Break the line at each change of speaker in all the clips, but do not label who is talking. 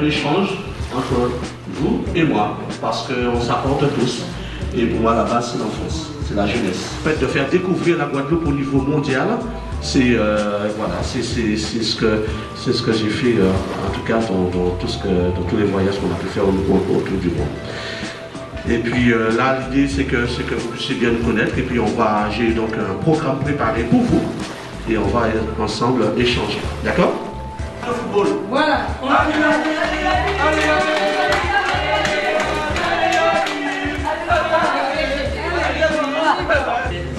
échange entre vous et moi, parce qu'on s'apporte tous. Et pour moi, la base, c'est l'enfance, c'est la jeunesse. Le fait de faire découvrir la Guadeloupe au niveau mondial, c'est voilà, c'est ce que j'ai fait, en tout cas, dans tous les voyages qu'on a pu faire autour du monde. Et puis là, l'idée, c'est que vous puissiez bien nous connaître. Et puis j'ai donc un programme préparé pour vous. Et on va ensemble échanger. D'accord? Le football.
Voilà.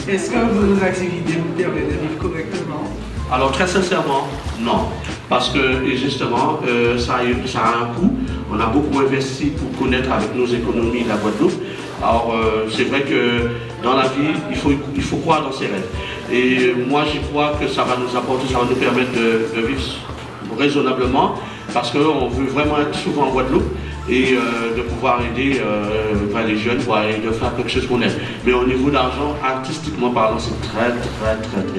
Est-ce que vos activités vous permettent de vivre correctement?
Alors très sincèrement, non. Parce que justement, ça a un coût. On a beaucoup investi pour connaître avec nos économies la Guadeloupe. Alors c'est vrai que dans la vie, il faut croire dans ses rêves. Et moi j'y crois que ça va nous apporter, ça va nous permettre de vivre raisonnablement. Parce qu'on veut vraiment être souvent en Guadeloupe et de pouvoir aider les jeunes et de faire quelque chose qu'on aime. Mais au niveau d'argent, artistiquement parlant, c'est très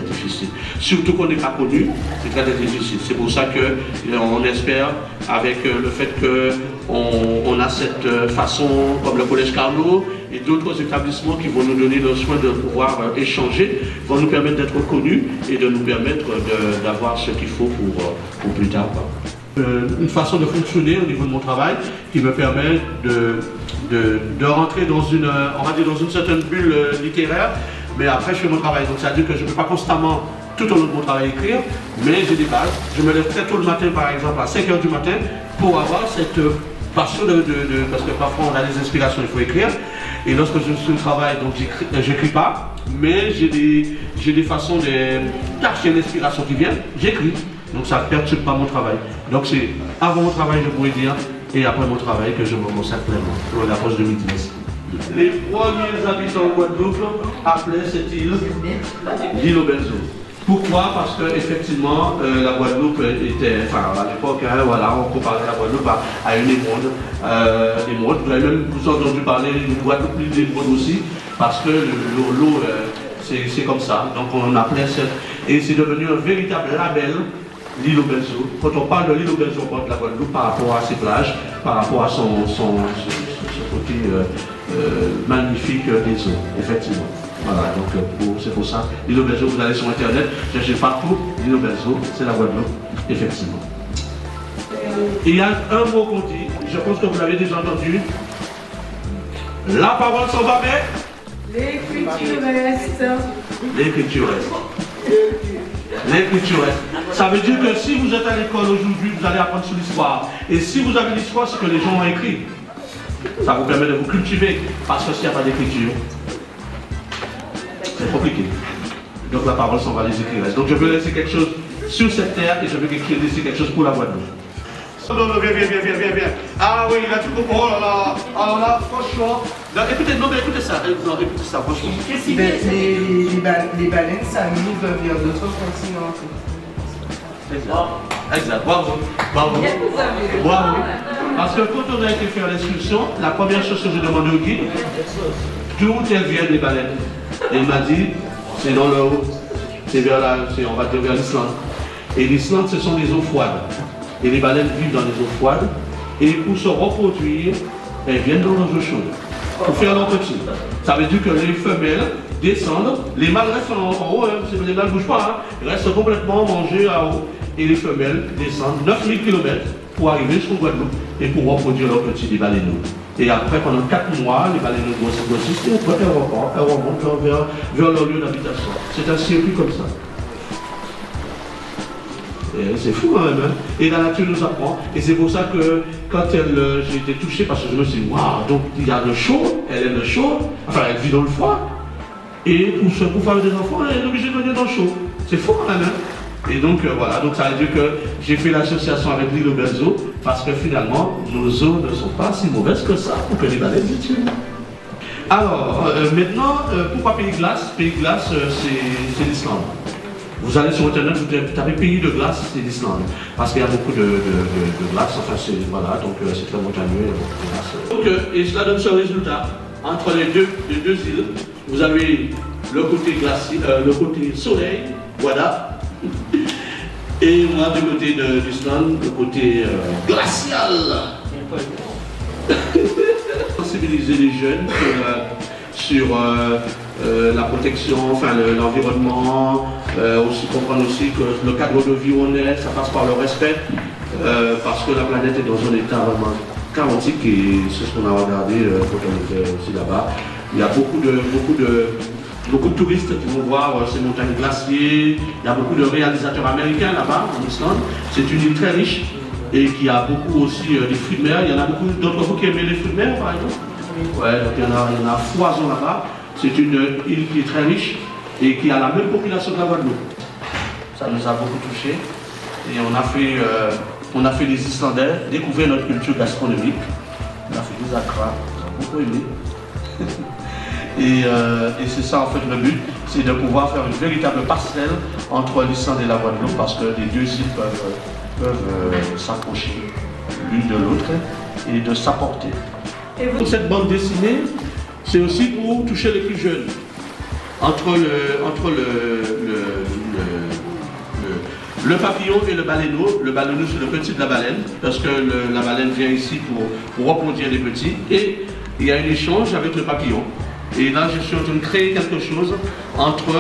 difficile. Surtout qu'on n'est pas connu, c'est très difficile. C'est pour ça qu'on espère, avec le fait qu'on a cette façon, comme le Collège Carnot et d'autres établissements qui vont nous donner le soin de pouvoir échanger, vont nous permettre d'être connus et de nous permettre d'avoir ce qu'il faut pour plus tard. Une façon de fonctionner au niveau de mon travail qui me permet de rentrer dans une certaine bulle littéraire, mais après je fais mon travail. Donc ça veut dire que je ne peux pas constamment tout au long de mon travail écrire, mais j'ai des bases. Je me lève très tôt le matin, par exemple à 5 h du matin, pour avoir cette passion parce que parfois on a des inspirations, il faut écrire. Et lorsque je suis au travail, donc j'écris pas, mais j'ai des façons de j'ai une inspiration qui vient, j'écris. Donc ça ne perturbe pas mon travail. Donc c'est avant mon travail, je pourrais dire, et après mon travail que je me consacre pleinement pour l'approche de midi. Les premiers habitants de Guadeloupe appelaient cette île l'île aux belles eaux. Pourquoi? Parce qu'effectivement, la Guadeloupe était, enfin à l'époque, voilà, on comparait la Guadeloupe à une émeraude. Vous avez même entendu parler d'une Guadeloupe, l'île d'émeraude aussi, parce que l'eau, c'est comme ça. Donc on appelait cette... Et c'est devenu un véritable label, l'île aux belles eaux. Quand on parle de l'île aux belles eaux, on parle de la Guadeloupe par rapport à ses plages, par rapport à ce côté magnifique des eaux, effectivement. Voilà, donc c'est pour ça. L'île aux belles eaux, vous allez sur internet, cherchez partout, l'île aux belles eaux, c'est la Guadeloupe, effectivement. Il y a un mot qu'on dit, je pense que vous l'avez déjà entendu. La parole s'en va avec
l'écriture reste.
L'écriture reste. L'écriture reste. Ça veut dire que si vous êtes à l'école aujourd'hui, vous allez apprendre sur l'histoire. Et si vous avez l'histoire, c'est que les gens ont écrit. Ça vous permet de vous cultiver. Parce que s'il n'y a pas d'écriture, c'est compliqué. Donc la parole s'en va, les écrits restent. Donc je veux laisser quelque chose sur cette terre et je veux laisser quelque chose pour la Guadeloupe. Viens. Ah oui, il a tout compris. Oh là là. Alors là, franchement. Non, écoutez ça. Écoutez ça, franchement.
Les baleines s'amusent vers d'autres continents.
Exact. Bravo. Parce que quand on a été faire l'excursion, la première chose que j'ai demandé au guide, d'où elles viennent les baleines? Et il m'a dit, c'est dans le haut. C'est vers là, on va dire vers l'Islande. Et l'Islande, ce sont des eaux froides. Et les baleines vivent dans les eaux froides. Et pour se reproduire, elles viennent dans les eaux chaudes. Pour faire leur petit. Ça veut dire que les femelles descendent, les mâles restent en haut, les mâles ne bougent pas, ils restent complètement mangés en haut. Et les femelles descendent 9000 km pour arriver jusqu'au Guadeloupe et pour reproduire leurs petits, les baleineaux. Et après, pendant 4 mois, les baleineaux grossissent et après, elles remontent vers leur lieu d'habitation. C'est un circuit comme ça. C'est fou quand même, hein? Et la nature nous apprend. Et c'est pour ça que quand j'ai été touché, parce que je me suis dit, waouh, donc il y a le chaud, elle aime le chaud, enfin elle vit dans le froid. Et pour faire des enfants, elle est obligée de venir dans le chaud. C'est fou quand même, hein? Et donc voilà, donc ça veut dire que j'ai fait l'association avec l'île aux belles eaux, parce que finalement, nos eaux ne sont pas si mauvaises que ça pour que les baleines utilisent. Alors, maintenant, pourquoi Pays Glace? Pays Glace, c'est l'Islande. Vous allez sur internet, vous tapez pays de glace, c'est l'Islande. Parce qu'il y a beaucoup de glace, enfin voilà, donc c'est très montagneux. Donc, et cela donne ce résultat. Entre les deux îles, vous avez le côté glacier, le côté soleil, voilà. Et moi, du côté de l'Islande, le côté glacial. Sensibiliser les jeunes sur la protection, enfin l'environnement, aussi comprendre aussi que le cadre de vie où on est, ça passe par le respect, parce que la planète est dans un état vraiment chaotique et c'est ce qu'on a regardé quand on était aussi là-bas. Il y a beaucoup de touristes qui vont voir ces montagnes glaciers, il y a beaucoup de réalisateurs américains là-bas en Islande. C'est une île très riche et qui a beaucoup aussi des fruits de mer. Il y en a beaucoup d'entre vous qui aiment les fruits de mer par exemple. Ouais, donc il y en a foison là-bas. C'est une île qui est très riche et qui a la même population que la Guadeloupe. Ça nous a beaucoup touché et on a fait les Islandais découvrir notre culture gastronomique. On a fait des acras, on a beaucoup aimé. Et c'est ça en fait le but, c'est de pouvoir faire une véritable passerelle entre l'Islande et la Guadeloupe parce que les deux îles peuvent s'approcher l'une de l'autre et de s'apporter. Pour cette bande dessinée, c'est aussi pour toucher les plus jeunes. Entre le papillon et le baleineau. Le baleineau c'est le petit de la baleine parce que la baleine vient ici pour reproduire les petits et il y a un échange avec le papillon. Et là, je suis en train de créer quelque chose entre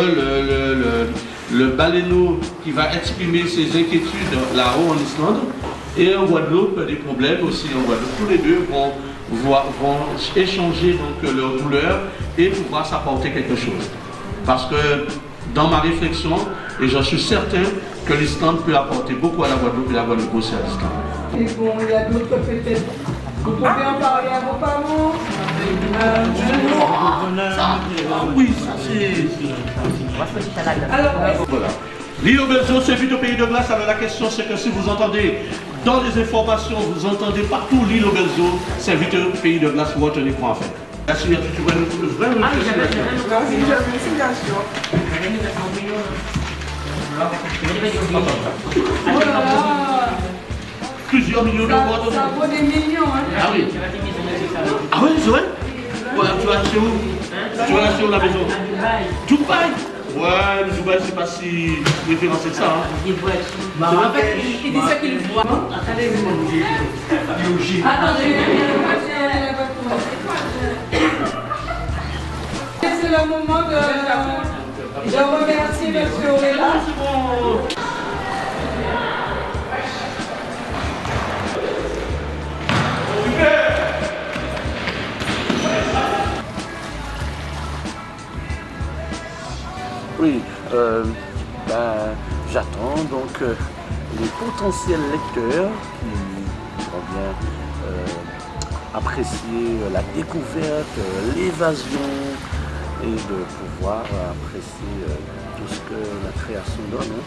le baleineau qui va exprimer ses inquiétudes là-haut en Islande et en Guadeloupe, des problèmes aussi en Guadeloupe. Tous les deux vont échanger donc leurs douleurs et pouvoir s'apporter quelque chose. Parce que dans ma réflexion, et j'en suis certain que l'Islande peut apporter beaucoup à la Guadeloupe et la Guadeloupe aussi à l'Islande.
Et bon, il y a d'autres peut-être. Vous pouvez en parler à vos parents.
Oui, ça c'est...
Alors,
voilà. L'île aux belles eaux, c'est vite au pays de glace. Alors la question c'est que si vous entendez dans les informations, vous entendez partout l'île aux belles eaux, c'est vite au pays de glace, vous retenez quoi en fait. La signature, tu vois vraiment une signature.
oh là là,
Plusieurs millions de mois.
ça vaut des millions. Hein.
Ah oui. Ah oui, c'est vrai. Ouais, tu vas acheter où? Tu vas acheter où la maison? Dubaï. Ouais, le Dubaï c'est pas si référencé que ça. Hein.
En fait, il dit ça qu'il voit. Attendez, c'est le moment de remercier M. Auréla.
Oui, j'attends donc les potentiels lecteurs qui vont bien apprécier la découverte, l'évasion et de pouvoir apprécier tout ce que la création donne. Hein.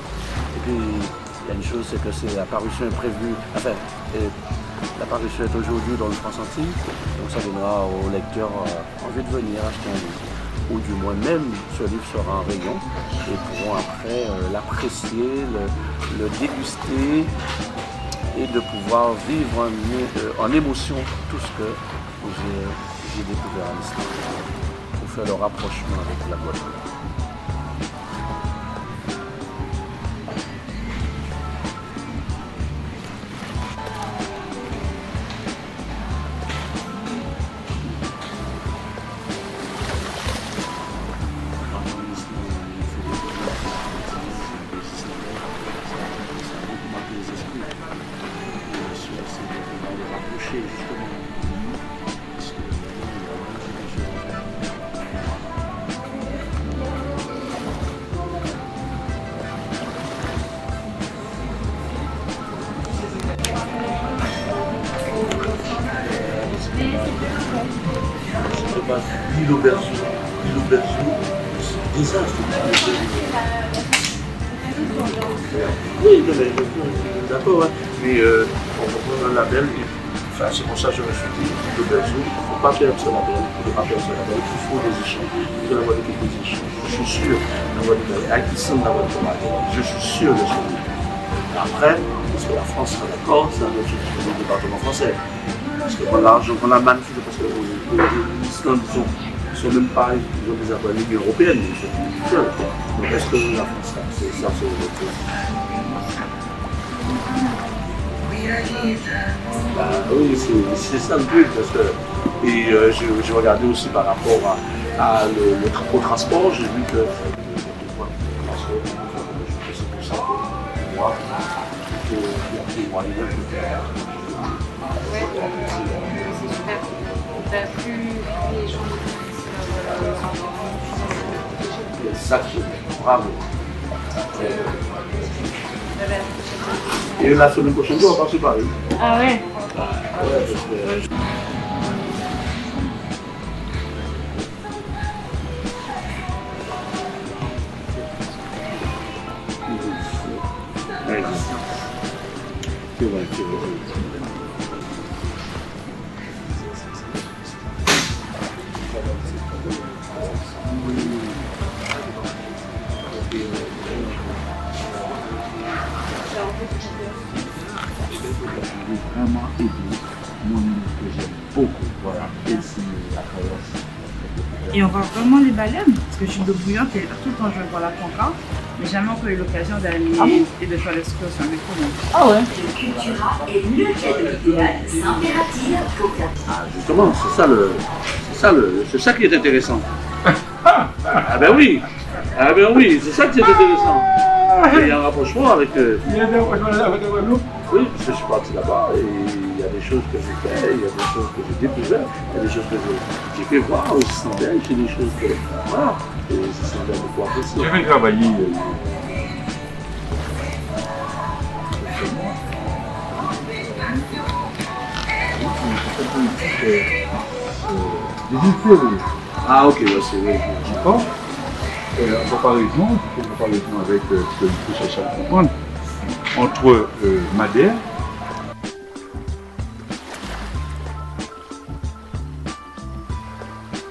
Et puis, il y a une chose, c'est que la parution est prévue, enfin, la parution est aujourd'hui dans le France Antilles, donc ça donnera aux lecteurs envie de venir acheter un livre. Ou du moins même ce livre sera en rayon et pourront après l'apprécier, le déguster et de pouvoir vivre en émotion tout ce que j'ai découvert en Islande pour faire le rapprochement avec la Guadeloupe.
L'île aux berceaux, désastre. Oui, d'accord, hein. Mais on va prendre un label, enfin, c'est pour ça que je me suis dit, l'île aux berceaux, il ne faut pas perdre ce label, il faut des échanges, il faut avoir des échanges. Je suis sûr d'avoir des je suis sûr de ça. Après, est-ce que la France sera d'accord, c'est un autre chose, le département français. Parce qu'on a manifesté parce que l'Islande, ils sont même pas, ils ont des accords l'Union européenne, ils sont seuls. Donc est-ce que la France, c'est ça, c'est autre chose.
Bah, oui, c'est ça le but. Parce que, et j'ai regardé aussi par rapport au transport, j'ai vu que c'est pour ça que moi, il y a des moyens de faire.
Ouais, c'est super. T'as plus les gens
Exactement. Bravo. Et la semaine prochaine, on va passer par eux.
Ah ouais?
Ouais, parce que... C'est vrai, c'est vrai. Vraiment aidé mon ami que j'aime beaucoup, voilà, et c'est la traverse.
Et on voit vraiment les baleines, parce que je suis de bouillante et tout le temps je vois la concorde, mais jamais on a eu l'occasion d'aller et de faire l'excursion avec tout le monde.
Ah ouais?
Cultura est le cadeau idéal Saint-Pérative pour faire.
Ah justement, c'est ça qui est intéressant. Ah ben oui, c'est ça qui est intéressant. Il y a un rapprochement avec...
Il y a un rapprochement avec la Guadeloupe.
Oui, parce que je suis parti là-bas et il y a des choses que j'ai fait, il y a des choses que j'ai découvertes, il y a des choses que j'ai fait voir aussi bien, j'ai des choses que... Voilà, et c'est bien de pouvoir aussi.
Je vais travailler. Des îles Féroé.
Ah ok, ouais, c'est vrai.
D'accord. En comparaison avec ce que je cherche à comprendre, entre Madère